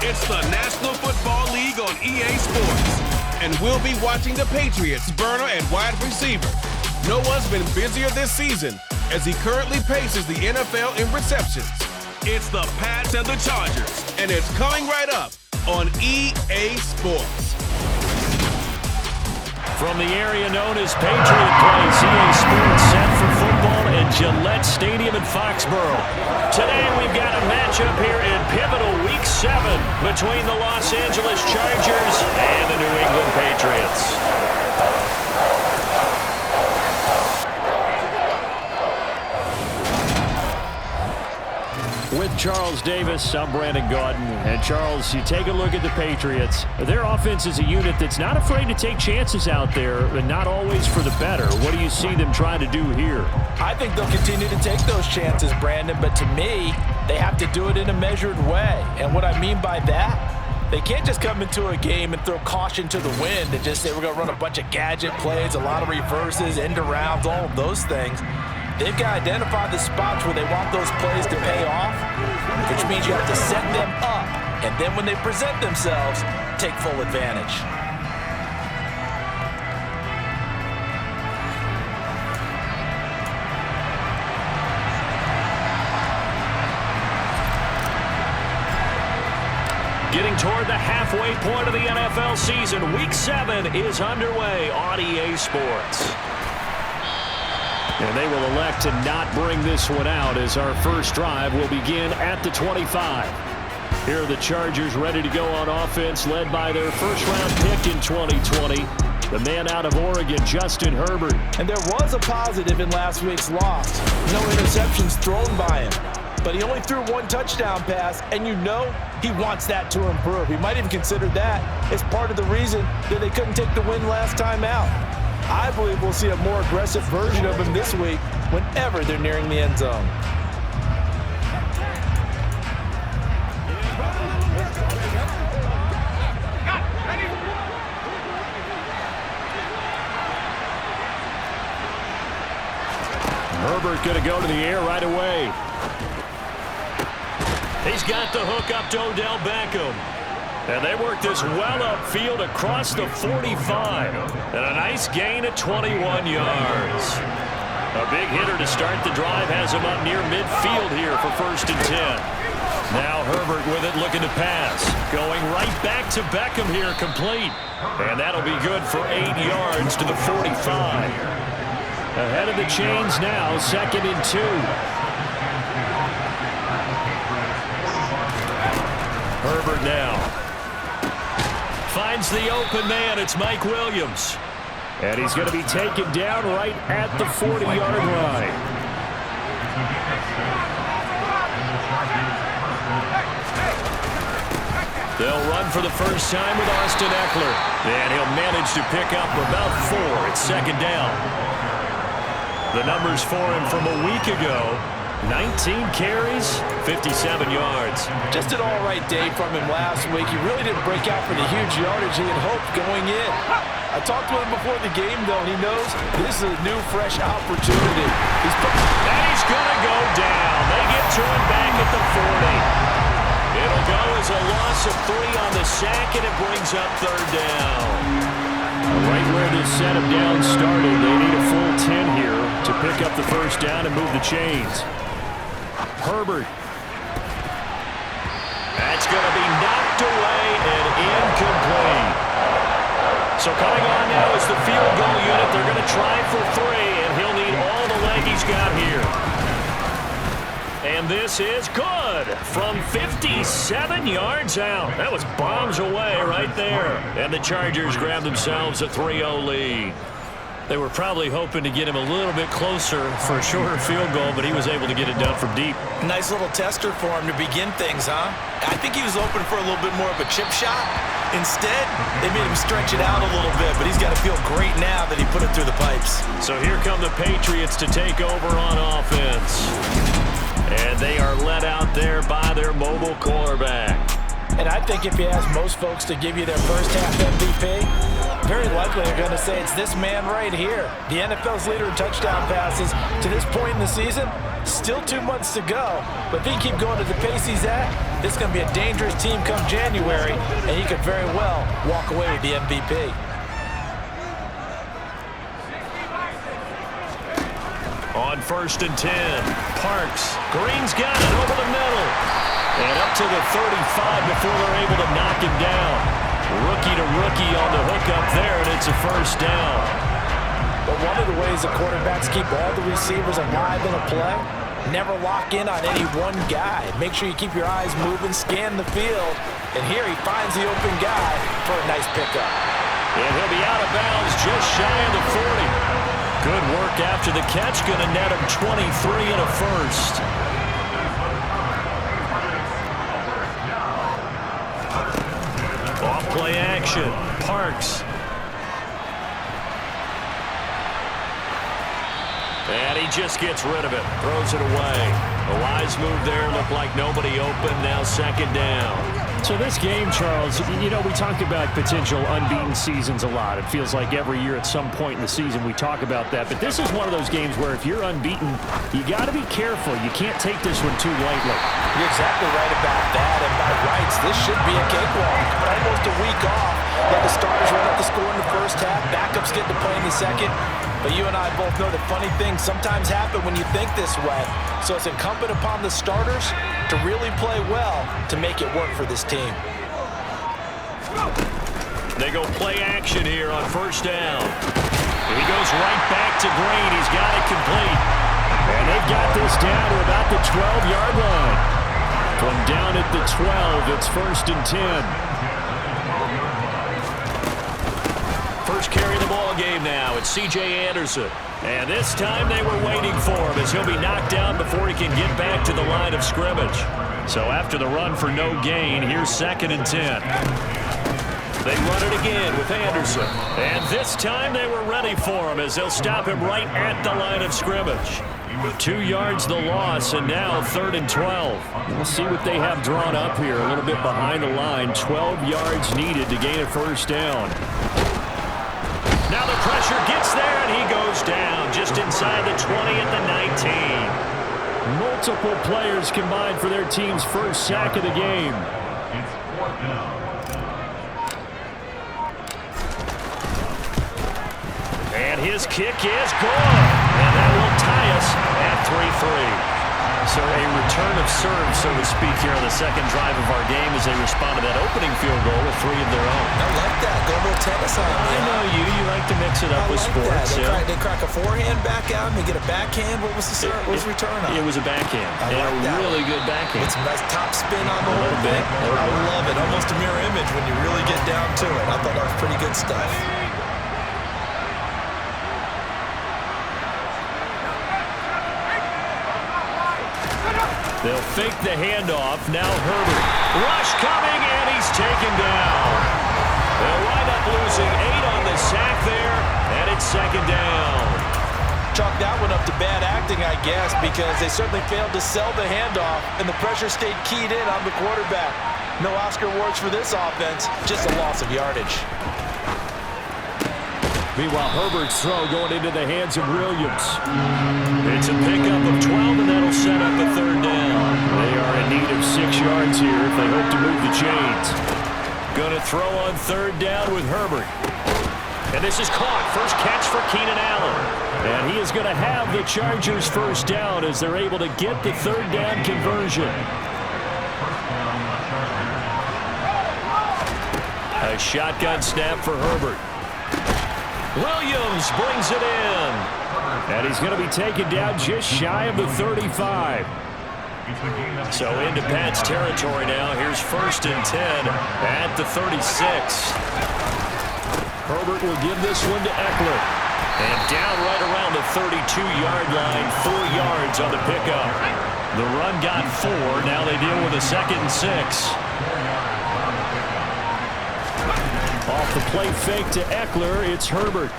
It's the National Football League on EA Sports. And we'll be watching the Patriots burner at wide receiver. No one's been busier this season as he currently paces the NFL in receptions. It's the Pats and the Chargers, and it's coming right up on EA Sports. From the area known as Patriot Place, EA Sports set for football at Gillette Stadium in Foxborough. Today we've got a matchup here in pivotal Week 7 between the Los Angeles Chargers and the New England Patriots. With Charles Davis, I'm Brandon Gaudin. And Charles, you take a look at the Patriots. Their offense is a unit that's not afraid to take chances out there, but not always for the better. What do you see them trying to do here? I think they'll continue to take those chances, Brandon, but to me, they have to do it in a measured way. And what I mean by that, they can't just come into a game and throw caution to the wind and just say we're going to run a bunch of gadget plays, a lot of reverses, end arounds, all of those things. They've got to identify the spots where they want those plays to pay off, which means you have to set them up, and then when they present themselves, take full advantage. Getting toward the halfway point of the NFL season, Week 7 is underway on EA Sports. And they will elect to not bring this one out as our first drive will begin at the 25. Here are the Chargers ready to go on offense, led by their first-round pick in 2020, the man out of Oregon, Justin Herbert. And there was a positive in last week's loss. No interceptions thrown by him. But he only threw one touchdown pass, and you know he wants that to improve. He might even consider that as part of the reason that they couldn't take the win last time out. I believe we'll see a more aggressive version of him this week whenever they're nearing the end zone. Herbert going to go to the air right away. He's got the hook up to Odell Beckham. And they work this well upfield across the 45. And a nice gain at 21 yards. A big hitter to start the drive has him up near midfield here for 1st and 10. Now Herbert with it looking to pass. Going right back to Beckham here, complete. And that'll be good for 8 yards to the 45. Ahead of the chains now, 2nd and 2. Herbert now. Finds the open man. It's Mike Williams. And he's going to be taken down right at the 40-yard line. They'll run for the first time with Austin Eckler. And he'll manage to pick up about 4 at 2nd down. The numbers for him from a week ago. 19 carries, 57 yards. Just an all-right day from him last week. He really didn't break out for the huge yardage he had hoped going in. I talked to him before the game, though, and he knows this is a new, fresh opportunity. And he's going to go down. They get to him back at the 40. It'll go as a loss of 3 on the sack, and it brings up 3rd down. Right where this setup down started, they need a full 10 here to pick up the first down and move the chains. Herbert. That's going to be knocked away and incomplete. So coming on now is the field goal unit. They're going to try for 3, and he'll need all the leg he's got here. And this is good from 57 yards out. That was bombs away right there. And the Chargers grab themselves a 3-0 lead. They were probably hoping to get him a little bit closer for a shorter field goal, but he was able to get it done from deep. Nice little tester for him to begin things, huh? I think he was open for a little bit more of a chip shot. Instead, they made him stretch it out a little bit, but he's got to feel great now that he put it through the pipes. So here come the Patriots to take over on offense. And they are led out there by their mobile quarterback. And I think if you ask most folks to give you their first half MVP, Very likely they're going to say it's this man right here. The NFL's leader in touchdown passes to this point in the season. Still 2 months to go. But if he can keep going at the pace he's at, this is going to be a dangerous team come January, and he could very well walk away with the MVP. On 1st and 10, Parks. Green's got it over the middle. And up to the 35 before they're able to knock him down. Rookie to rookie on the hook up there, and it's a first down. But one of the ways the quarterbacks keep all the receivers alive in a play, never lock in on any one guy. Make sure you keep your eyes moving, scan the field, and here he finds the open guy for a nice pickup. And he'll be out of bounds just shy of the 40. Good work after the catch, going to net him 23 and a first. Off play action, Parks. And he just gets rid of it, throws it away. A wise move there, looked like nobody open, now second down. So this game, Charles, you know, we talk about potential unbeaten seasons a lot. It feels like every year at some point in the season we talk about that. But this is one of those games where if you're unbeaten, you got to be careful. You can't take this one too lightly. You're exactly right about that. And by rights, this should be a cakewalk. Almost a week off. Let the starters run up the score in the first half. Backups get to play in the second. But you and I both know that funny things sometimes happen when you think this way. So it's incumbent upon the starters to really play well to make it work for this team. They go play action here on first down. He goes right back to Green. He's got it complete. And they've got this down to about the 12-yard line. From down at the 12, it's 1st and 10. First carry of the ball game now. It's C.J. Anderson. And this time they were waiting for him as he'll be knocked down before he can get back to the line of scrimmage. So after the run for no gain, here's 2nd and 10. They run it again with Anderson. And this time they were ready for him as they'll stop him right at the line of scrimmage. 2 yards the loss, and now 3rd and 12. We'll see what they have drawn up here. A little bit behind the line. 12 yards needed to gain a first down. Now the pressure gets there, and he goes down just inside the 20 at the 19. Multiple players combined for their team's first sack of the game. And his kick is good. And that will tie us at 3-3. So a return of serve, so to speak, here on the second drive of our game as they respond to that opening field goal with 3 of their own. I like that. Go a little tennis on it. I know you. You like to mix it up with sports. They crack a forehand back out and they get a backhand. What was the return on? It was a backhand. And a really good backhand. It's a nice top spin on the whole thing. I love it. Almost a mirror image when you really get down to it. I thought that was pretty good stuff. They'll fake the handoff. Now Herbert. Rush coming, and he's taken down. They'll wind up losing 8 on the sack there, and it's 2nd down. Chalk that one up to bad acting, I guess, because they certainly failed to sell the handoff, and the pressure stayed keyed in on the quarterback. No Oscar awards for this offense, just a loss of yardage. Meanwhile, Herbert's throw going into the hands of Williams. It's a pickup of 12, and that'll set up a 3rd down. They are in need of 6 yards here if they hope to move the chains. Going to throw on 3rd down with Herbert. And this is caught. First catch for Keenan Allen. And he is going to have the Chargers' first down as they're able to get the 3rd down conversion. A shotgun snap for Herbert. Williams brings it in. And he's going to be taken down just shy of the 35. So into Pat's territory now. Here's 1st and 10 at the 36. Herbert will give this one to Eckler. And down right around the 32-yard line, 4 yards on the pickup. The run got 4. Now they deal with a 2nd and 6. Off the play fake to Eckler, it's Herbert.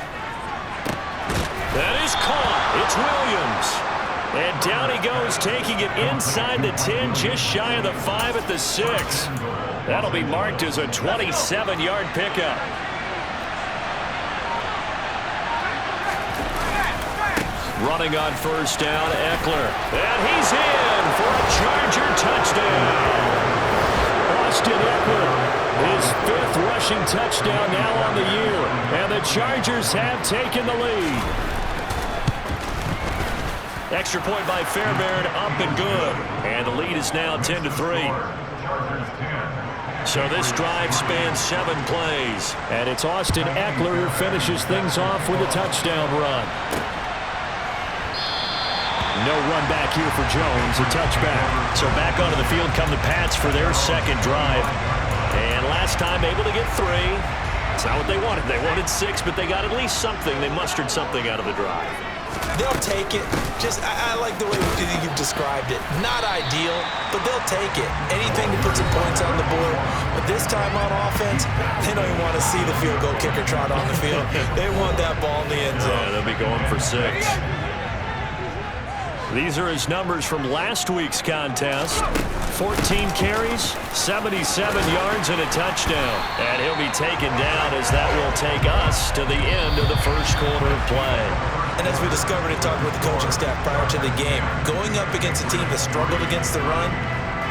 That is caught. It's Williams. And down he goes, taking it inside the 10, just shy of the 5 at the 6. That'll be marked as a 27-yard pickup. Running on first down, Eckler. And he's in for a Charger touchdown. Austin Eckler, his 5th rushing touchdown now on the year. And the Chargers have taken the lead. Extra point by Fairbairn, up and good. And the lead is now 10-3. So this drive spans 7 plays. And it's Austin Eckler who finishes things off with a touchdown run. No run back here for Jones, a touchback. So back onto the field come the Pats for their second drive. And last time able to get 3. It's not what they wanted. They wanted 6, but they got at least something. They mustered something out of the drive. They'll take it. I like the way you've described it. Not ideal, but they'll take it. Anything to put some points on the board. But this time on offense, they don't even want to see the field goal kicker trot on the field. They want that ball in the end zone. Yeah, they'll be going for 6. These are his numbers from last week's contest. 14 carries, 77 yards, and a touchdown. And he'll be taken down as that will take us to the end of the first quarter of play. And as we discovered in talking with the coaching staff prior to the game, going up against a team that struggled against the run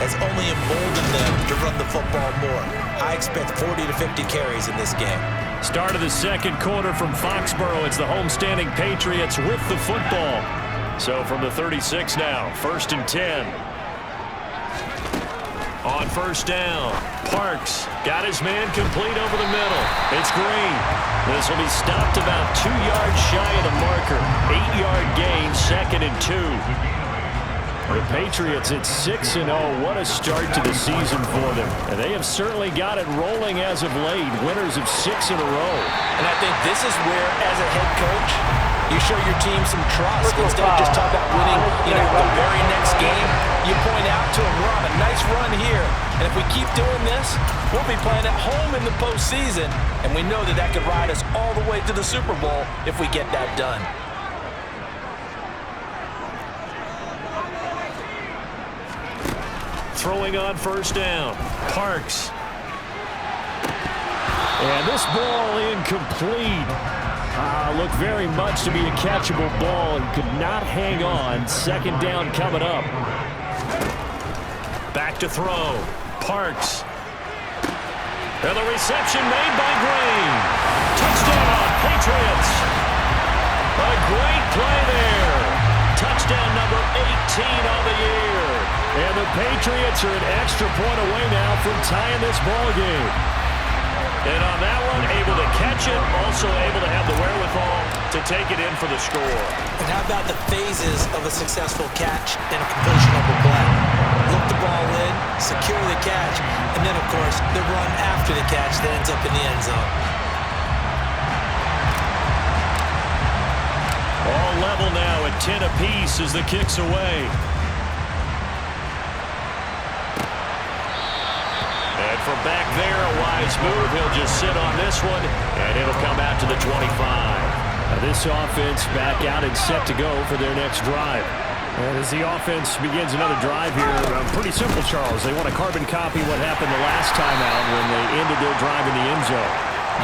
has only emboldened them to run the football more. I expect 40 to 50 carries in this game. Start of the second quarter from Foxborough. It's the homestanding Patriots with the football. So from the 36 now, 1st and 10. On first down, Parks got his man complete over the middle. It's Green. This will be stopped about 2 yards shy of the marker. 8-yard gain, 2nd and 2. The Patriots at 6-0. What a start to the season for them. And they have certainly got it rolling as of late. Winners of 6 in a row. And I think this is where, as a head coach, you show your team some trust. Instead of just talking about winning, the very next game, you point out to them, we're on a nice run here. And if we keep doing this, we'll be playing at home in the postseason. And we know that could ride us all the way to the Super Bowl if we get that done. Throwing on first down, Parks. And this ball incomplete. Looked very much to be a catchable ball and could not hang on. 2nd down coming up. Back to throw, Parks. And the reception made by Green. Touchdown, Patriots. A great play there. Touchdown number 18 on the year. And the Patriots are an extra point away now from tying this ball game. And on that one, able to catch it, also able to have the wherewithal to take it in for the score. And how about the phases of a successful catch and a completion of a play? Look the ball in, secure the catch, and then, of course, the run after the catch that ends up in the end zone. All level now at 10 apiece as the kick's away. And from back there, a wise move. He'll just sit on this one, and it'll come out to the 25. Now this offense back out and set to go for their next drive. And as the offense begins another drive here, pretty simple, Charles. They want to carbon copy what happened the last time out when they ended their drive in the end zone.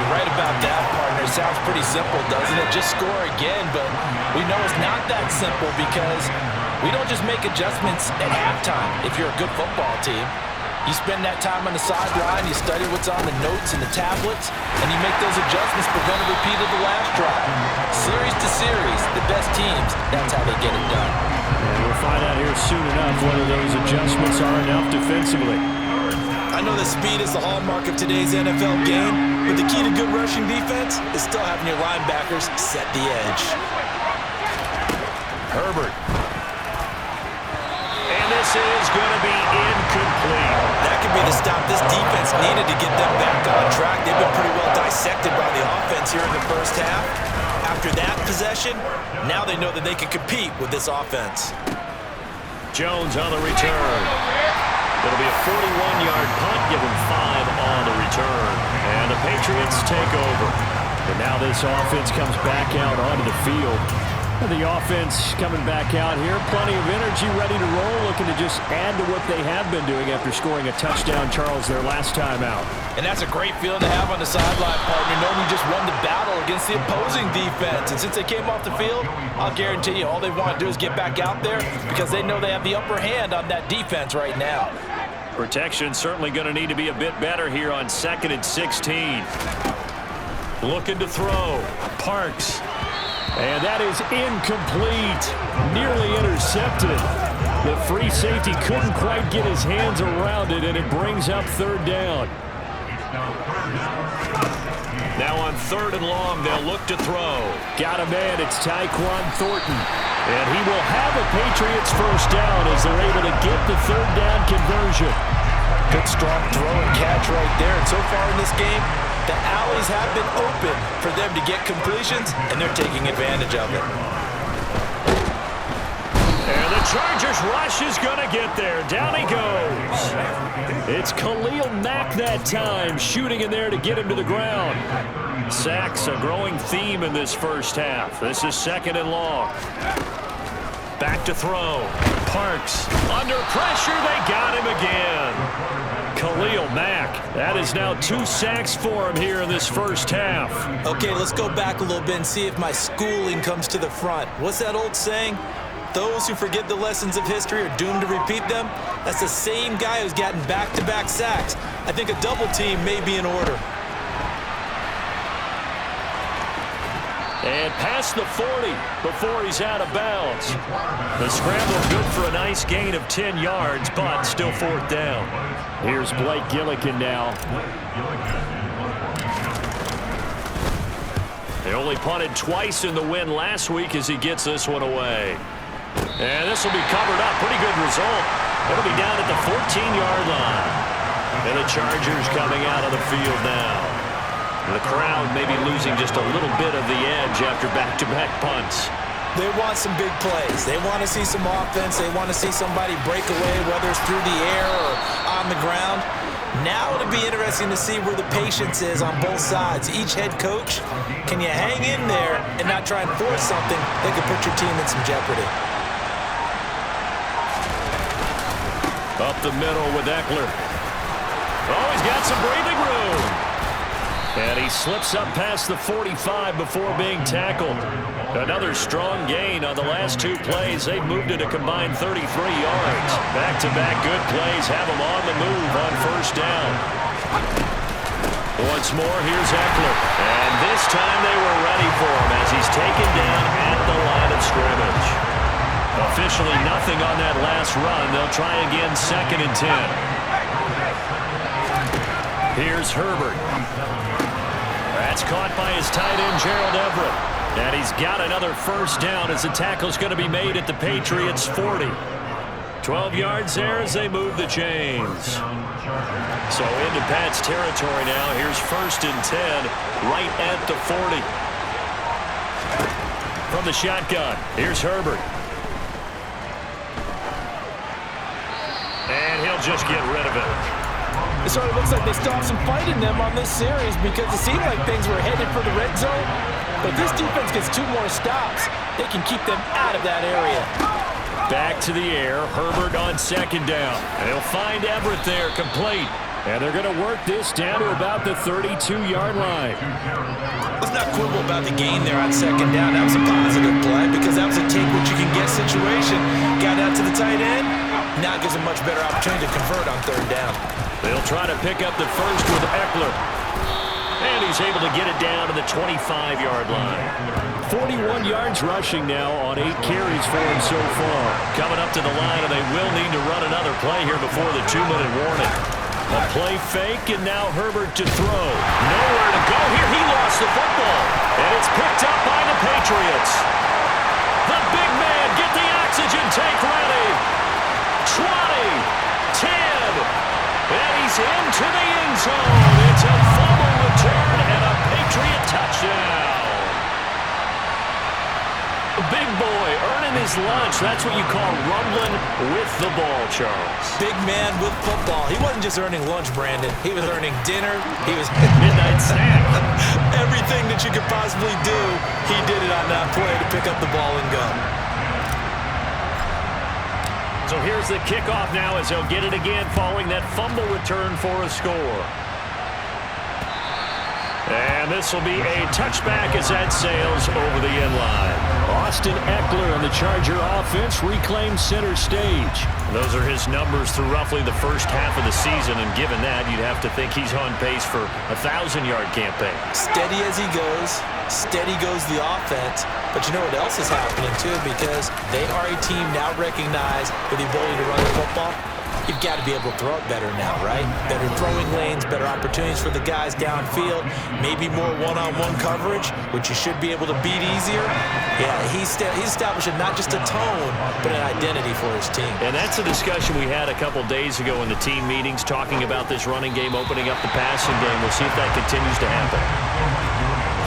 You're right about that, partner. It sounds pretty simple, doesn't it? Just score again, but we know it's not that simple because we don't just make adjustments at halftime if you're a good football team. You spend that time on the sideline, you study what's on the notes and the tablets, and you make those adjustments prevent a repeat of the last drive. Series to series, the best teams, that's how they get it done. And we'll find out here soon enough whether those adjustments are enough defensively. I know that speed is the hallmark of today's NFL game, but the key to good rushing defense is still having your linebackers set the edge. Herbert. And this is going to be incomplete. That could be the stop this defense needed to get them back on track. They've been pretty well dissected by the offense here in the first half. After that possession, now they know that they can compete with this offense. Jones on the return. It'll be a 41-yard punt, give him 5 on the return. And the Patriots take over. And now this offense comes back out onto the field. The offense coming back out here. Plenty of energy, ready to roll, looking to just add to what they have been doing after scoring a touchdown, Charles, their last time out. And that's a great feeling to have on the sideline, partner, knowing you just won the battle against the opposing defense. And since they came off the field, I'll guarantee you all they want to do is get back out there because they know they have the upper hand on that defense right now. Protection certainly going to need to be a bit better here on 2nd and 16. Looking to throw. Parks. And that is incomplete. Nearly intercepted. The free safety couldn't quite get his hands around it, and it brings up 3rd down. Now on 3rd and long, they'll look to throw. Got a man. It's Tyquan Thornton. And he will have a Patriots 1st down as they're able to get the 3rd down conversion. Good strong throw and catch right there. And so far in this game, the alleys have been open for them to get completions, and they're taking advantage of it. And the Chargers rush is going to get there. Down he goes. It's Khalil Mack that time, shooting in there to get him to the ground. Sacks, a growing theme in this first half. This is 2nd and long. Back to throw. Parks. Under pressure, they got him again. Khalil Mack. That is now 2 sacks for him here in this first half. Okay, let's go back a little bit and see if my schooling comes to the front. What's that old saying? Those who forget the lessons of history are doomed to repeat them. That's the same guy who's gotten back-to-back sacks. I think a double team may be in order. And past the 40 before he's out of bounds. The scramble good for a nice gain of 10 yards, but still 4th down. Here's Blake Gillikin now. They only punted twice in the win last week as he gets this one away. And this will be covered up. Pretty good result. It'll be down at the 14-yard line. And the Chargers coming out of the field now. The crowd may be losing just a little bit of the edge after back-to-back punts. They want some big plays. They want to see some offense. They want to see somebody break away, whether it's through the air or on the ground. Now it'll be interesting to see where the patience is on both sides. Each head coach, can you hang in there and not try and force something that could put your team in some jeopardy? Up the middle with Eckler. Oh, he's got some breathing room. And he slips up past the 45 before being tackled. Another strong gain on the last 2 plays. They've moved it a combined 33 yards. Back-to-back good plays have them on the move on 1st down. Once more, here's Eckler. And this time they were ready for him as he's taken down at the line of scrimmage. Officially nothing on that last run. They'll try again 2nd and 10. Here's Herbert. That's caught by his tight end, Gerald Everett. And he's got another 1st down as the tackle's going to be made at the Patriots' 40. 12 yards there as they move the chains. So into Pat's territory now. Here's 1st and 10 right at the 40. From the shotgun, here's Herbert. And he'll just get rid of it. It sort of looks like they still have some fight in them on this series because it seemed like things were headed for the red zone. But if this defense gets 2 more stops, they can keep them out of that area. Back to the air. Herbert on 2nd down. And he'll find Everett there, complete. And they're going to work this down to about the 32-yard line. Let's not quibble about the gain there on 2nd down. That was a positive play because that was a take-what-you-can-get situation. Got out to the tight end. Now it gives them much better opportunity to convert on 3rd down. They'll try to pick up the first with Eckler. And he's able to get it down to the 25-yard line. 41 yards rushing now on 8 carries for him so far. Coming up to the line, and they will need to run another play here before the 2-minute warning. A play fake, and now Herbert to throw. Nowhere to go here. He lost the football. And it's picked up by the Patriots. The big man, get the oxygen tank ready. 20, 10. And he's into the end zone. It's a fumble return and a Patriot touchdown. The big boy earning his his lunch. That's what you call rumbling with the ball, Charles. Big man with football. He wasn't just earning lunch, Brandon. He was earning dinner. He was midnight snack. Everything that you could possibly do, he did it on that play to pick up the ball and go. So here's the kickoff now as he'll get it again following that fumble return for a score. And this will be a touchback as that sails over the end line. Austin Eckler on the Charger offense reclaims center stage. Those are his numbers through roughly the first half of the season, and given that, you'd have to think he's on pace for a 1,000-yard campaign. Steady as he goes, steady goes the offense. But you know what else is happening, too? Because they are a team now recognized with the ability to run the football. You've got to be able to throw it better now, right? Better throwing lanes, better opportunities for the guys downfield, maybe more one-on-one coverage, which you should be able to beat easier. Yeah, he's establishing not just a tone, but an identity for his team. And that's a discussion we had a couple days ago in the team meetings, talking about this running game, opening up the passing game. We'll see if that continues to happen.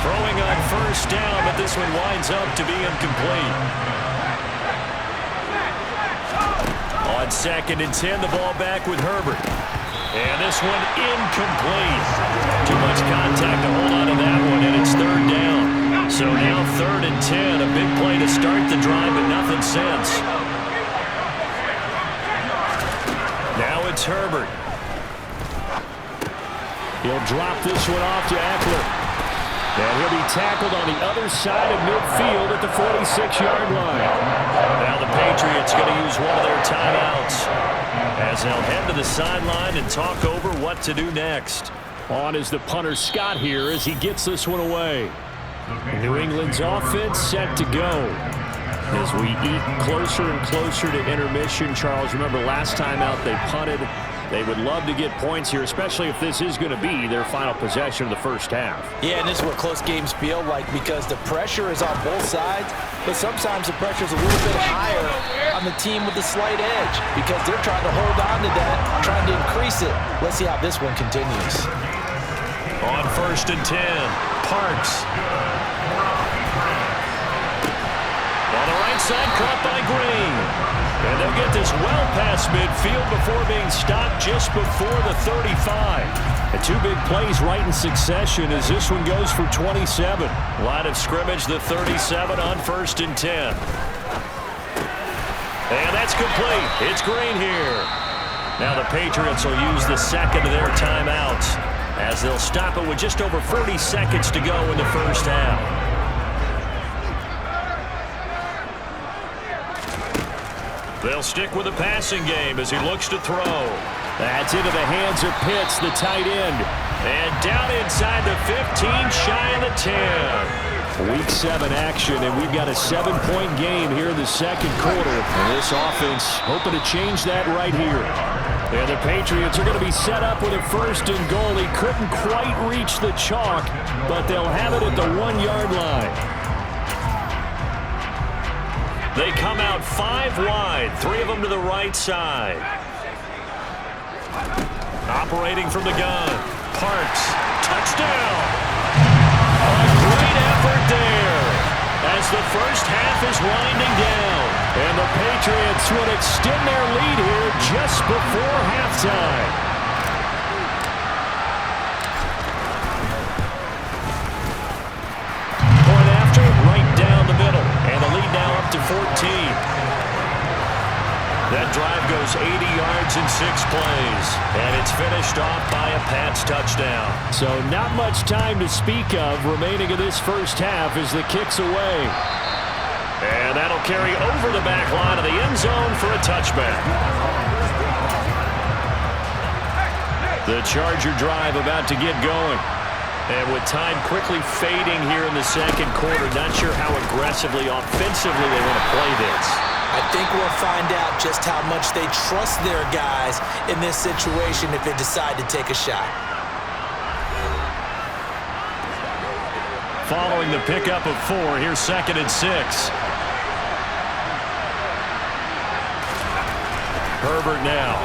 Throwing on first down, but this one winds up to be incomplete. On 2nd and 10, the ball back with Herbert. And this one incomplete. Too much contact to hold on to that one, and it's 3rd down. So now 3rd and 10, a big play to start the drive, but nothing since. Now it's Herbert. He'll drop this one off to Eckler. And he'll be tackled on the other side of midfield at the 46-yard line. Now the Patriots going to use one of their timeouts as they'll head to the sideline and talk over what to do next. On is the punter Scott here as he gets this one away. New England's offense set to go. As we eat closer and closer to intermission, Charles, remember last time out they punted. They would love to get points here, especially if this is going to be their final possession of the first half. Yeah, and this is what close games feel like because the pressure is on both sides, but sometimes the pressure is a little bit higher on the team with the slight edge because they're trying to hold on to that, trying to increase it. Let's see how this one continues. On 1st and 10, Parks. On the right side, caught by Green. And they'll get this well past midfield before being stopped just before the 35. And 2 big plays right in succession as this one goes for 27. Line of scrimmage, the 37 on 1st and 10. And that's complete. It's Green here. Now the Patriots will use the 2nd of their timeouts as they'll stop it with just over 40 seconds to go in the first half. They'll stick with the passing game as he looks to throw. That's into the hands of Pitts, the tight end. And down inside the 15, shy of the 10. Week 7 action, and we've got a 7-point game here in the 2nd quarter. And this offense hoping to change that right here. And the Patriots are going to be set up with a 1st and goal. He couldn't quite reach the chalk, but they'll have it at the 1-yard line. They come out 5 wide, 3 of them to the right side. Operating from the gun, Parks, touchdown. A great effort there as the first half is winding down. And the Patriots will extend their lead here just before halftime. Point after, right down the middle. And the lead now up to 14. That drive goes 80 yards in 6 plays. And it's finished off by a Pats touchdown. So not much time to speak of remaining in this first half as the kick's away. And that'll carry over the back line of the end zone for a touchback. The Charger drive about to get going. And with time quickly fading here in the 2nd quarter, not sure how aggressively, offensively they want to play this. I think we'll find out just how much they trust their guys in this situation if they decide to take a shot. Following the pickup of 4, here's 2nd and 6. Herbert now.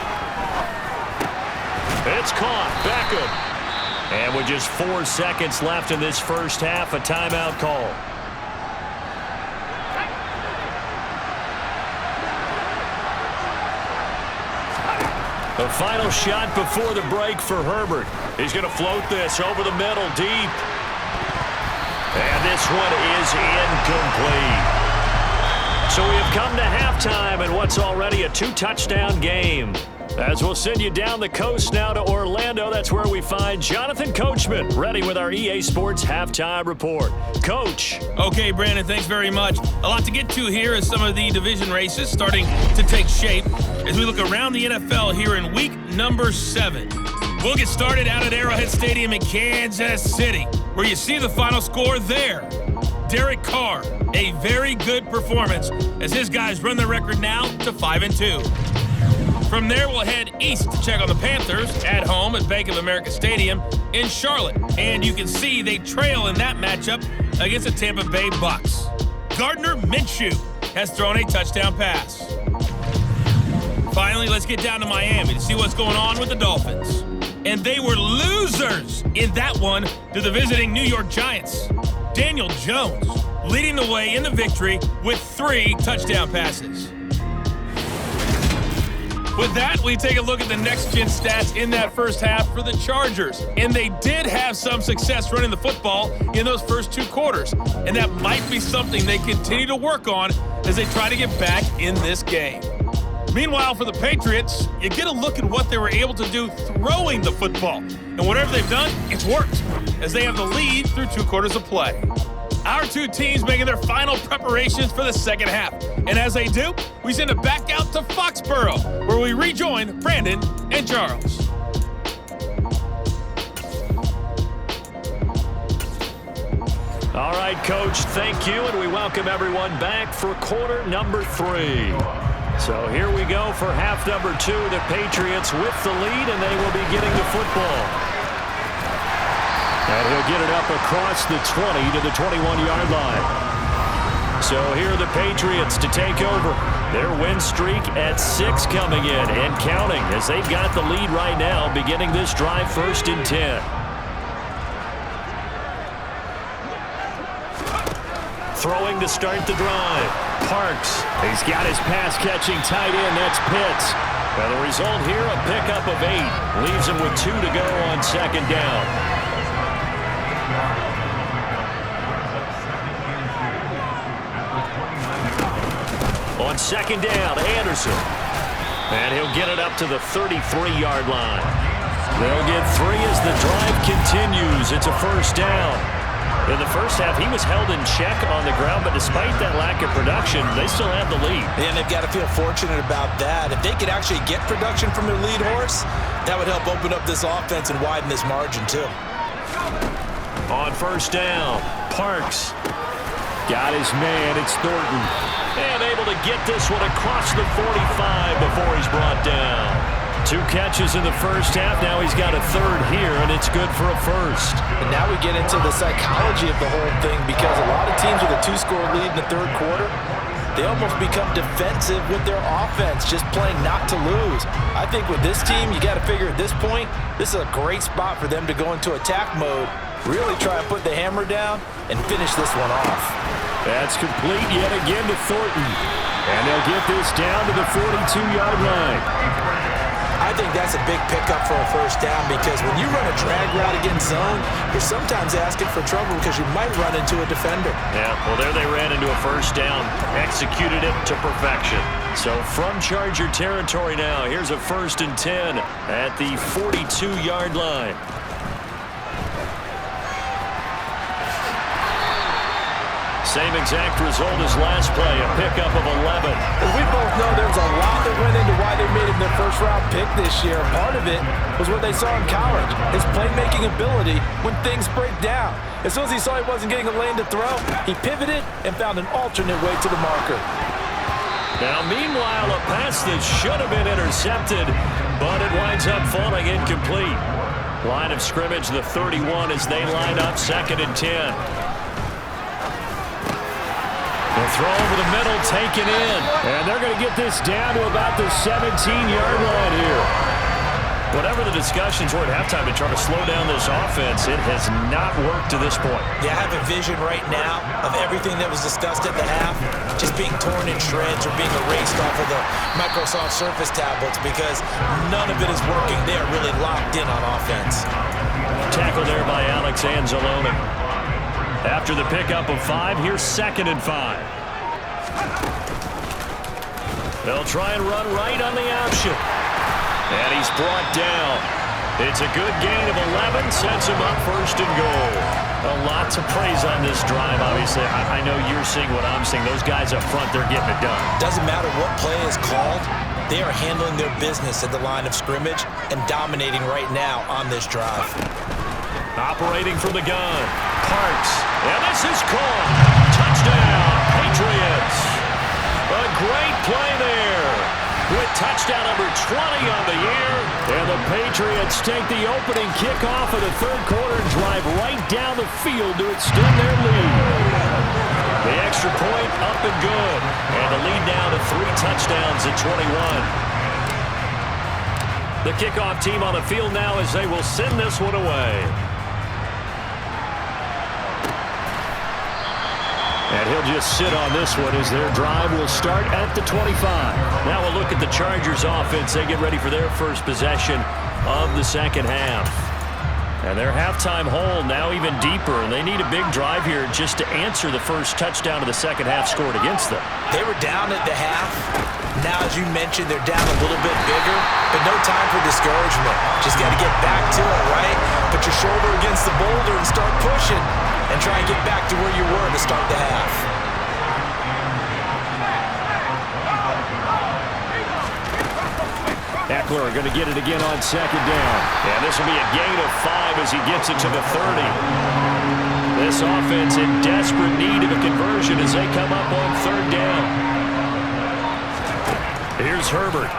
It's caught. Beckham. And with just 4 seconds left in this first half, a timeout call. The final shot before the break for Herbert. He's going to float this over the middle, deep. And this one is incomplete. So we have come to halftime in what's already a 2-touchdown game. As we'll send you down the coast now to Orlando, that's where we find Jonathan Coachman ready with our EA Sports Halftime Report. Coach. Okay, Brandon, thanks very much. A lot to get to here as some of the division races starting to take shape as we look around the NFL here in week number 7. We'll get started out at Arrowhead Stadium in Kansas City, where you see the final score there. Derek Carr, a very good performance as his guys run the record now to 5-2. From there, we'll head east to check on the Panthers at home at Bank of America Stadium in Charlotte. And you can see they trail in that matchup against the Tampa Bay Bucks. Gardner Minshew has thrown a touchdown pass. Finally, let's get down to Miami to see what's going on with the Dolphins. And they were losers in that one to the visiting New York Giants. Daniel Jones leading the way in the victory with 3 touchdown passes. With that, we take a look at the next-gen stats in that first half for the Chargers. And they did have some success running the football in those first 2 quarters. And that might be something they continue to work on as they try to get back in this game. Meanwhile, for the Patriots, you get a look at what they were able to do throwing the football. And whatever they've done, it's worked, as they have the lead through 2 quarters of play. Our 2 teams making their final preparations for the second half. And as they do, we send it back out to Foxborough, where we rejoin Brandon and Charles. All right, Coach, thank you, and we welcome everyone back for quarter number 3. So here we go for half number 2. The Patriots with the lead, and they will be getting the football. And he'll get it up across the 20 to the 21-yard line. So here are the Patriots to take over. Their win streak at 6 coming in and counting as they've got the lead right now, beginning this drive 1st and 10. Throwing to start the drive. Parks. He's got his pass-catching tight end. That's Pitts. And the result here, a pickup of 8. Leaves him with 2 to go on 2nd down. On 2nd down, Anderson. And he'll get it up to the 33-yard line. They'll get 3 as the drive continues. It's a 1st down. In the first half, he was held in check on the ground, but despite that lack of production, they still have the lead. And they've got to feel fortunate about that. If they could actually get production from their lead horse, that would help open up this offense and widen this margin, too. On 1st down, Parks. Got his man, it's Thornton. And able to get this one across the 45 before he's brought down. 2 catches in the first half. Now he's got a 3rd here, and it's good for a 1st. And now we get into the psychology of the whole thing, because a lot of teams with a 2-score lead in the 3rd quarter, they almost become defensive with their offense, just playing not to lose. I think with this team, you got to figure at this point, this is a great spot for them to go into attack mode, really try to put the hammer down and finish this one off. That's complete yet again to Thornton. And they'll get this down to the 42-yard line. I think that's a big pickup for a 1st down, because when you run a drag route against zone, you're sometimes asking for trouble because you might run into a defender. Yeah, well, there they ran into a 1st down, executed it to perfection. So from Charger territory now, here's a 1st and 10 at the 42-yard line. Same exact result as last play, a pickup of 11. Well, we both know there's a lot that went into why they made him their 1st-round pick this year. Part of it was what they saw in college, his playmaking ability when things break down. As soon as he saw he wasn't getting a lane to throw, he pivoted and found an alternate way to the marker. Now, meanwhile, a pass that should have been intercepted, but it winds up falling incomplete. Line of scrimmage, the 31, as they line up 2nd and 10. The throw over the middle, taken in. And they're going to get this down to about the 17-yard line here. Whatever the discussions were at halftime to try to slow down this offense, it has not worked to this point. Yeah, I have a vision right now of everything that was discussed at the half just being torn in shreds or being erased off of the Microsoft Surface tablets because none of it is working. They are really locked in on offense. Tackle there by Alex Anzalone. After the pickup of 5, here's 2nd and 5. They'll try and run right on the option. And he's brought down. It's a good gain of 11, sets him up 1st and goal. Lots of praise on this drive, obviously. I know you're seeing what I'm seeing. Those guys up front, they're getting it done. Doesn't matter what play is called. They are handling their business at the line of scrimmage and dominating right now on this drive. Operating from the gun. Parks. And this is caught. Touchdown, Patriots. A great play there. With touchdown number 20 on the year. And the Patriots take the opening kickoff of the 3rd quarter and drive right down the field to extend their lead. The extra point up and good. And the lead now to 3 touchdowns at 21. The kickoff team on the field now as they will send this one away. And he'll just sit on this one as their drive will start at the 25. Now we'll look at the Chargers offense. They get ready for their first possession of the 2nd half. And their halftime hole now even deeper. And they need a big drive here just to answer the first touchdown of the 2nd half scored against them. They were down at the half. Now, as you mentioned, they're down a little bit bigger, but no time for discouragement. Just got to get back to it, right? Put your shoulder against the boulder and start pushing and try and get back to where you were to start the half. Eckler going to get it again on 2nd down. And this will be a gain of 5 as he gets it to the 30. This offense in desperate need of a conversion as they come up on 3rd down. Here's Herbert.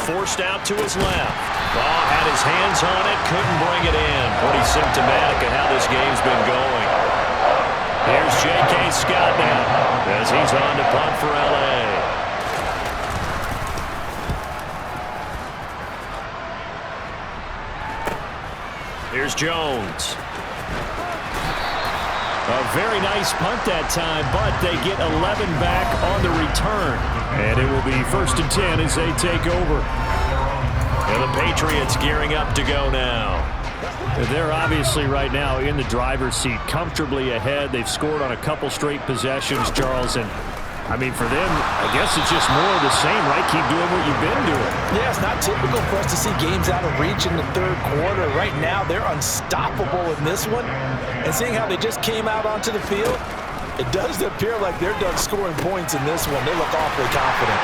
Forced out to his left. Oh, had his hands on it, couldn't bring it in. Pretty symptomatic of how this game's been going. Here's J.K. Scott now as he's on to punt for L.A. Here's Jones. A very nice punt that time, but they get 11 back on the return. And it will be 1st and 10 as they take over. And the Patriots gearing up to go now. They're obviously right now in the driver's seat, comfortably ahead. They've scored on a couple straight possessions, Charles. And, I mean, for them, I guess it's just more of the same, right? Keep doing what you've been doing. Yeah, it's not typical for us to see games out of reach in the 3rd quarter. Right now, they're unstoppable in this one. And seeing how they just came out onto the field, it does appear like they're done scoring points in this one. They look awfully confident.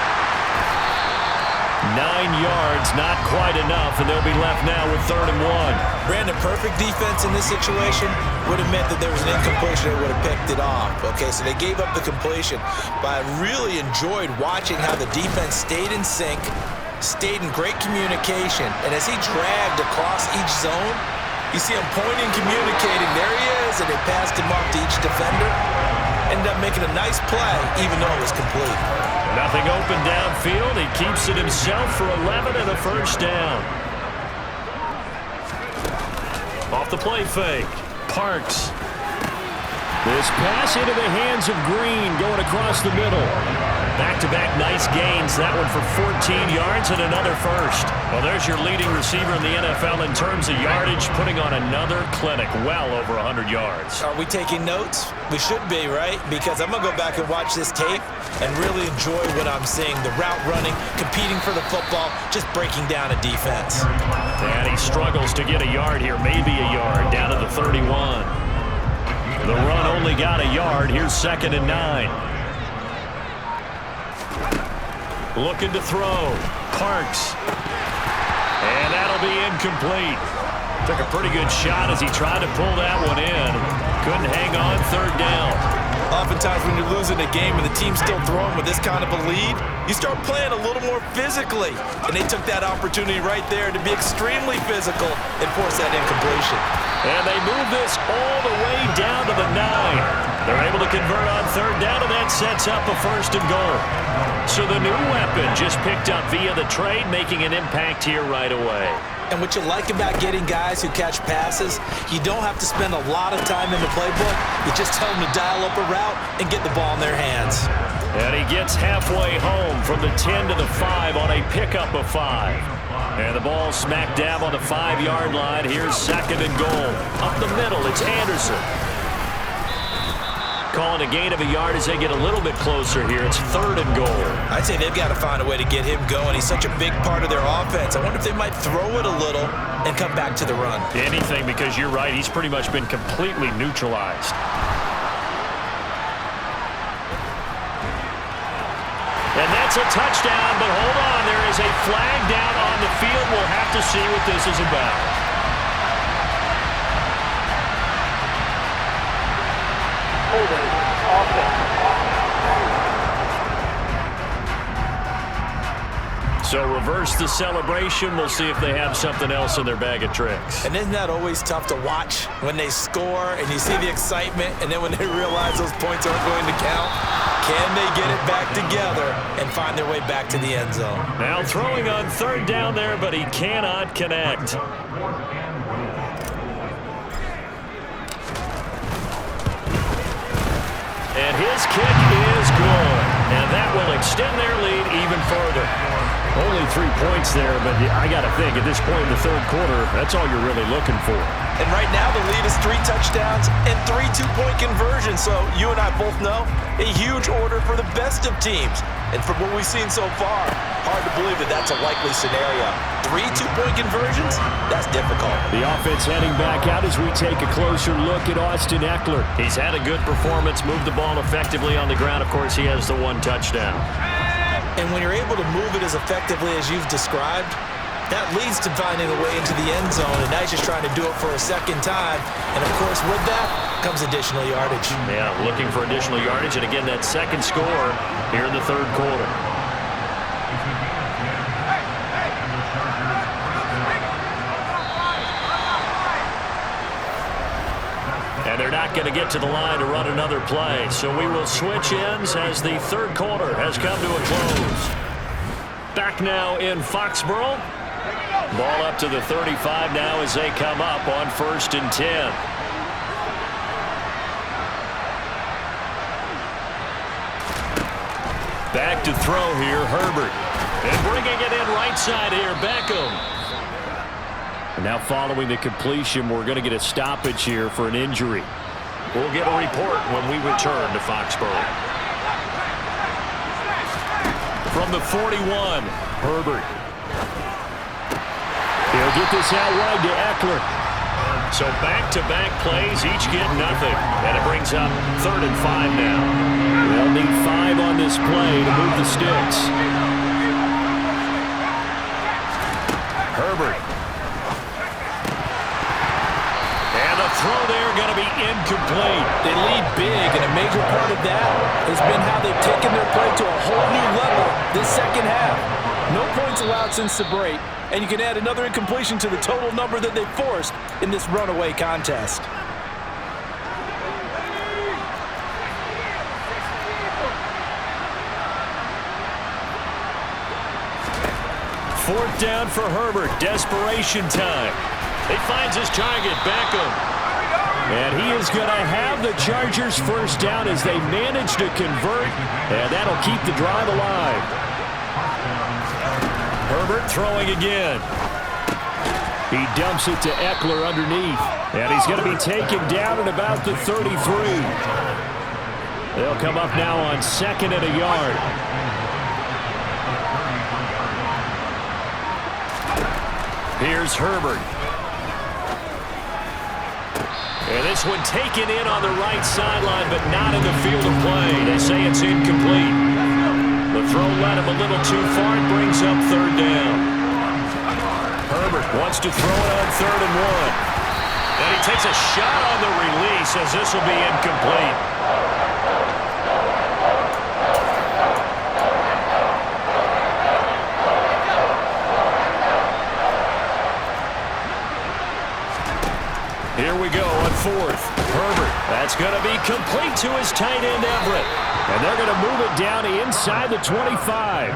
9 yards, not quite enough, and they'll be left now with 3rd and 1. Brandon, perfect defense in this situation would have meant that there was an incompletion. They would have picked it off. Okay, so they gave up the completion, but I really enjoyed watching how the defense stayed in sync, stayed in great communication, and as he dragged across each zone, you see him pointing, communicating. There he is, and they passed him off to each defender. Ended up making a nice play, even though it was complete. Nothing open downfield. He keeps it himself for 11 and a 1st down. Off the play fake. Parks. This pass into the hands of Green going across the middle. Back-to-back nice gains. That one for 14 yards and another 1st. Well, there's your leading receiver in the NFL in terms of yardage, putting on another clinic, well over 100 yards. Are we taking notes? We should be, right? Because I'm going to go back and watch this tape and really enjoy what I'm seeing. The route running, competing for the football, just breaking down a defense. And he struggles to get a yard here, maybe a yard, down to the 31. The run only got a yard. Here's 2nd and 9. Looking to throw. Parks. And that'll be incomplete. Took a pretty good shot as he tried to pull that one in. Couldn't hang on. 3rd down. Oftentimes when you're losing a game and the team's still throwing with this kind of a lead, you start playing a little more physically. And they took that opportunity right there to be extremely physical and force that incompletion. And they move this all the way down to the 9. They're able to convert on third down, and that sets up a 1st and goal. So the new weapon just picked up via the trade, making an impact here right away. And what you like about getting guys who catch passes, you don't have to spend a lot of time in the playbook. You just tell them to dial up a route and get the ball in their hands. And he gets halfway home from the 10 to the 5 on a pickup of 5. And the ball smack dab on the 5-yard line. Here's 2nd and goal. Up the middle, it's Anderson. Calling a gain of a yard as they get a little bit closer here. It's 3rd and goal. I'd say they've got to find a way to get him going. He's such a big part of their offense. I wonder if they might throw it a little and come back to the run. Anything, because you're right. He's pretty much been completely neutralized. And that's a touchdown, but hold on. There is a flag down on the field. We'll have to see what this is about. So reverse the celebration. We'll see if they have something else in their bag of tricks. And isn't that always tough to watch when they score and you see the excitement, and then when they realize those points aren't going to count? Can they get it back together and find their way back to the end zone? Now throwing on 3rd down there, but he cannot connect. And his kick is good. And that will extend their lead even further. Only 3 points there, but I got to think at this point in the 3rd quarter, that's all you're really looking for. And right now the lead is 3 touchdowns and 3 two-point conversions. So you and I both know a huge order for the best of teams. And from what we've seen so far, hard to believe that that's a likely scenario. 3 two-point conversions? That's difficult. The offense heading back out as we take a closer look at Austin Ekeler. He's had a good performance, moved the ball effectively on the ground. Of course, he has the 1 touchdown. And when you're able to move it as effectively as you've described, that leads to finding a way into the end zone, and now he's just trying to do it for a 2nd time. And, of course, with that comes additional yardage. Yeah, looking for additional yardage, and again, that 2nd score here in the 3rd quarter. And they're not going to get to the line to run another play. So we will switch ends as the 3rd quarter has come to a close. Back now in Foxborough. Ball up to the 35 now as they come up on 1st and 10. Back to throw here, Herbert. And bringing it in right side here, Beckham. And now following the completion, we're going to get a stoppage here for an injury. We'll get a report when we return to Foxborough. From the 41, Herbert. He'll get this out wide to Ekeler. So back-to-back plays, each get nothing. And it brings up 3rd and 5 now. They'll need 5 on this play to move the sticks. Herbert. And the throw there going to be incomplete. They lead big, and a major part of that has been how they've taken their play to a whole new level this 2nd half. No points allowed since the break, and you can add another incompletion to the total number that they forced in this runaway contest. Fourth down for Herbert. Desperation time. He finds his target, Beckham. And he is going to have the Chargers 1st down as they manage to convert, and that'll keep the drive alive. Herbert throwing again. He dumps it to Ekeler underneath, and he's going to be taken down at about the 33. They'll come up now on 2nd and a yard. Here's Herbert. And this one taken in on the right sideline, but not in the field of play. They say it's incomplete. The throw led him a little too far. It brings up 3rd down. Herbert wants to throw it on 3rd and 1. And he takes a shot on the release as this will be incomplete. Here we go on 4th. Herbert. That's going to be complete to his tight end, Everett. And they're going to move it down inside the 25.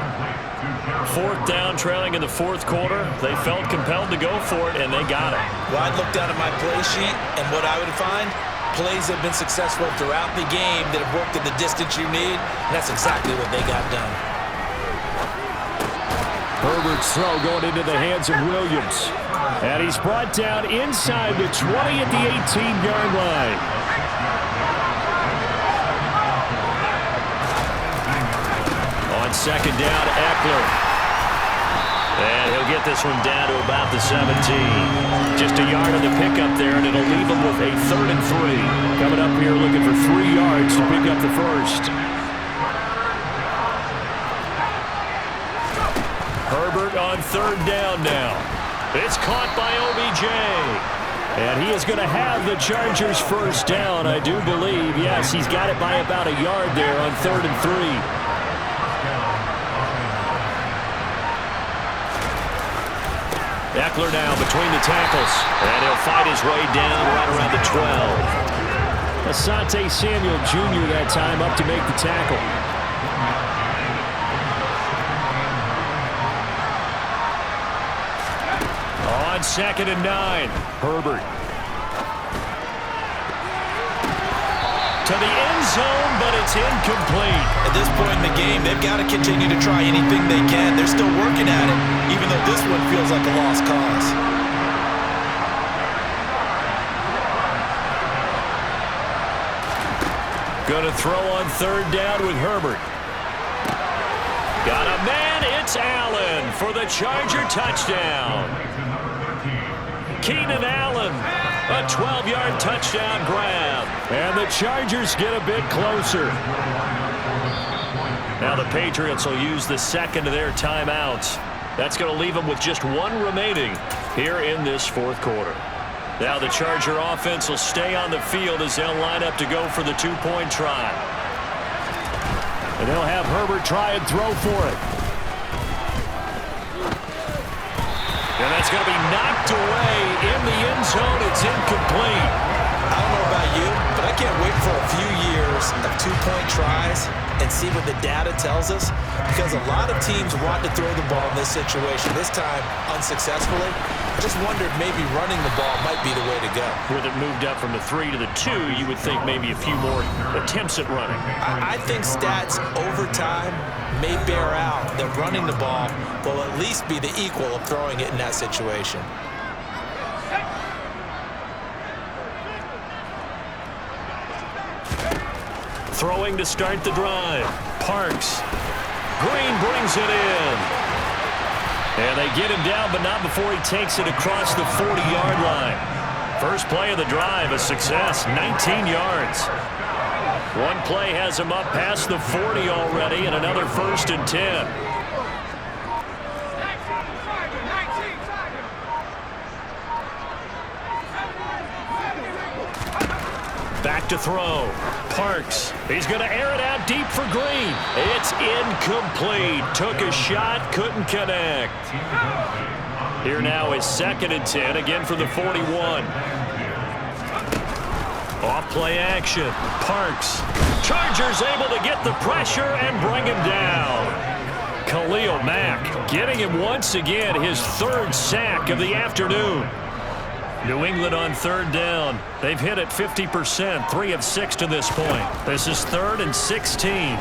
Fourth down, trailing in the fourth quarter. They felt compelled to go for it, and they got it. Well, I'd look down at my play sheet, and what I would find, plays have been successful throughout the game that have worked at the distance you need, and that's exactly what they got done. Herbert's throw going into the hands of Williams. And he's brought down inside the 20 at the 18-yard line. On second down, Eckler. And he'll get this one down to about the 17. Just a yard on the pickup there, and it'll leave him with a 3rd and 3. Coming up here looking for 3 yards to pick up the first. Herbert on 3rd down now. It's caught by OBJ. And he is going to have the Chargers first down, I do believe. Yes, he's got it by about a yard there on 3rd and 3. Eckler now between the tackles. And he'll fight his way down right around the 12. Asante Samuel Jr. that time up to make the tackle. On 2nd and 9. Herbert. To the end zone, but it's incomplete. At this point in the game, they've got to continue to try anything they can. They're still working at it, even though this one feels like a lost cause. Going to throw on 3rd down with Herbert. Got a man, it's Allen for the Charger touchdown. Keenan Allen, a 12-yard touchdown grab. And the Chargers get a bit closer. Now the Patriots will use the second of their timeouts. That's going to leave them with just 1 remaining here in this fourth quarter. Now the Charger offense will stay on the field as they'll line up to go for the 2-point try. And they'll have Herbert try and throw for it. And that's going to be knocked away in the end zone. It's incomplete. I don't know about you, but I can't wait for a few years of 2-point tries and see what the data tells us, because a lot of teams want to throw the ball in this situation. This time, unsuccessfully. I just wondered maybe running the ball might be the way to go. With it moved up from the 3 to the 2, you would think maybe a few more attempts at running. I think stats over time may bear out that running the ball will at least be the equal of throwing it in that situation. Throwing to start the drive. Parks. Green brings it in. And they get him down, but not before he takes it across the 40-yard line. First play of the drive, a success, 19 yards. One play has him up past the 40 already, and another 1st and 10. Back to throw. Parks. He's going to air it out deep for Green. It's incomplete. Took a shot, couldn't connect. Here now is 2nd and 10, again for the 41. Off play action. Parks. Chargers able to get the pressure and bring him down. Khalil Mack getting him once again, his 3rd sack of the afternoon. New England on 3rd down. They've hit it 50%, 3 of 6 to this point. This is 3rd and 16.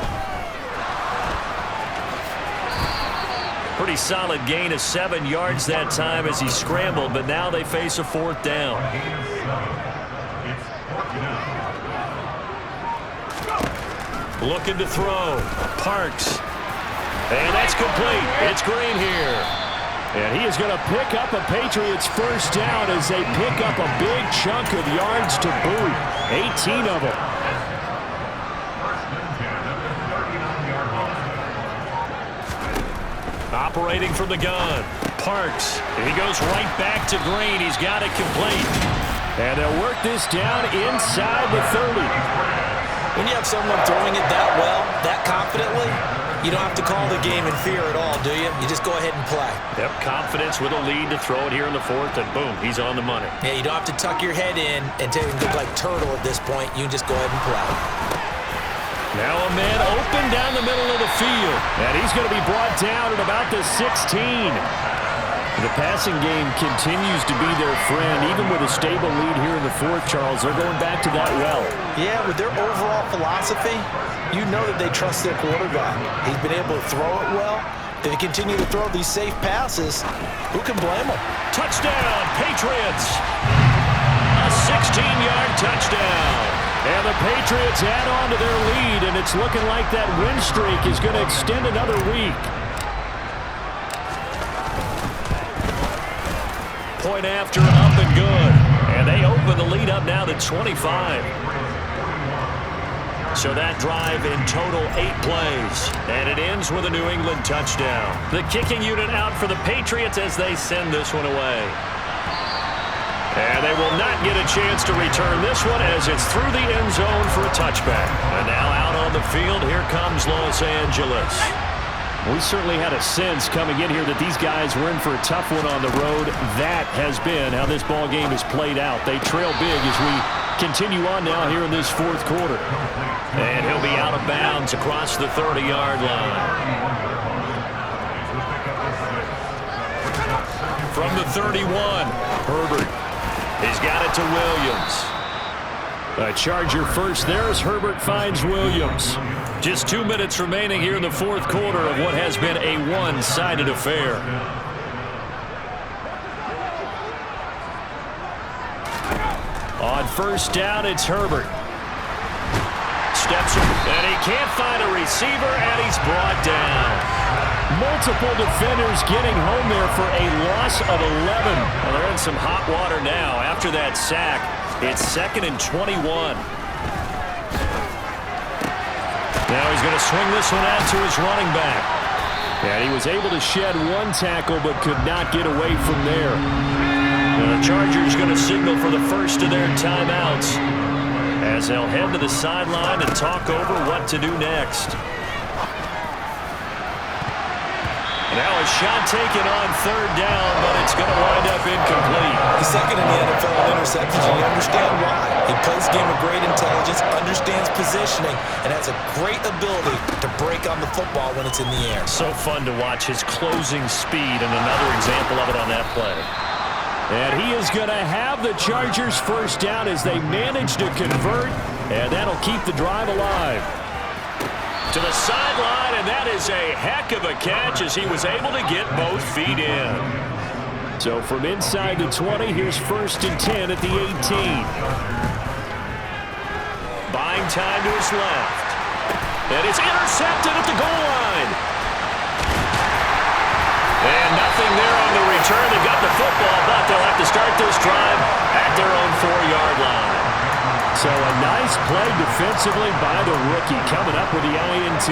Pretty solid gain of 7 yards that time as he scrambled, but now they face a 4th down. Looking to throw. Parks. And that's complete. It's Green here. And he is going to pick up a Patriots first down as they pick up a big chunk of yards to boot. 18 of them. Operating from the gun. Parks. He goes right back to Green. He's got it complete. And they'll work this down inside the 30. When you have someone throwing it that well, that confidently, You don't have to call the game in fear at all, do you? You just go ahead and play. Yep, confidence with a lead to throw it here in the fourth, and boom, he's on the money. Yeah, you don't have to tuck your head in and look like turtle at this point. You can just go ahead and play. Now a man open down the middle of the field, and he's going to be brought down at about the 16. The passing game continues to be their friend. Even with a stable lead here in the fourth, Charles, they're going back to that well. Yeah, with their overall philosophy, you know that they trust their quarterback. He's been able to throw it well. They continue to throw these safe passes. Who can blame them? Touchdown, Patriots! A 16-yard touchdown. And the Patriots add on to their lead, and it's looking like that win streak is going to extend another week. Point after, up and good. And they open the lead up now to 25. So that drive in total 8 plays. And it ends with a New England touchdown. The kicking unit out for the Patriots as they send this one away. And they will not get a chance to return this one as it's through the end zone for a touchback. And now out on the field, here comes Los Angeles. We certainly had a sense coming in here that these guys were in for a tough one on the road. That has been how this ball game has played out. They trail big as we continue on now here in this fourth quarter. And he'll be out of bounds across the 30-yard line. From the 31, Herbert. He's got it to Williams. A Charger first there as Herbert finds Williams. Just 2 minutes remaining here in the fourth quarter of what has been a one-sided affair. On first down, it's Herbert. Steps and he can't find a receiver, and he's brought down. Multiple defenders getting home there for a loss of 11. Well, they're in some hot water now after that sack. It's 2nd and 21. Now he's going to swing this one out to his running back. And he was able to shed one tackle but could not get away from there. And the Chargers going to signal for the first of their timeouts as they'll head to the sideline and talk over what to do next. Now a shot taken on third down, but it's going to wind up incomplete. He's second in the NFL in interceptions, and you understand why. He plays a game of great intelligence, understands positioning, and has a great ability to break on the football when it's in the air. So fun to watch his closing speed, and another example of it on that play. And he is going to have the Chargers first down as they manage to convert, and that'll keep the drive alive. To the sideline, and that is a heck of a catch as he was able to get both feet in. So from inside the 20, here's 1st and 10 at the 18. Buying time to his left. And it's intercepted at the goal line. And nothing there on the return. They got the football, but they'll have to start this drive at their own 4-yard line. So a nice play defensively by the rookie coming up with the INT.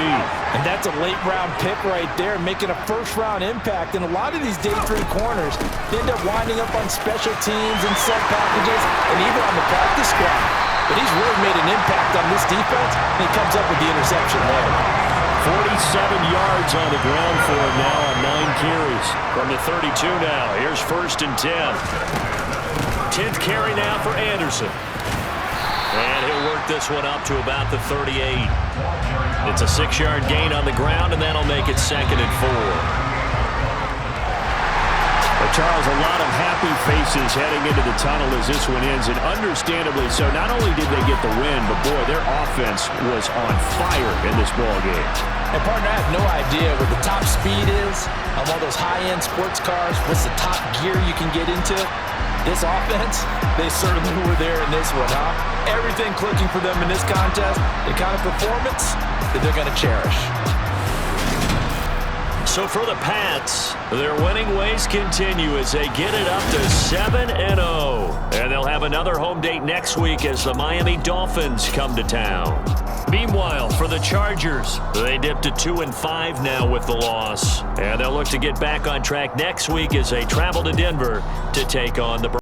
And that's a late-round pick right there, making a first-round impact. And a lot of these day 3 corners end up winding up on special teams and sub packages and even on the practice squad. But he's really made an impact on this defense, and he comes up with the interception there. 47 yards on the ground for him now on 9 carries. From the 32 now, here's 1st and 10. 10th carry now for Anderson. And he'll work this one up to about the 38. It's a 6-yard gain on the ground, and that'll make it 2nd and 4. Well, Charles, a lot of happy faces heading into the tunnel as this one ends, and understandably so. Not only did they get the win, but boy, their offense was on fire in this ball game. And partner, I have no idea what the top speed is on one of those high-end sports cars. What's the top gear you can get into? This offense, they certainly were there in this one, huh? Everything clicking for them in this contest, the kind of performance that they're going to cherish. So for the Pats, their winning ways continue as they get it up to 7-0. And they'll have another home date next week as the Miami Dolphins come to town. Meanwhile, for the Chargers, they dipped to 2-5 now with the loss. And they'll look to get back on track next week as they travel to Denver to take on the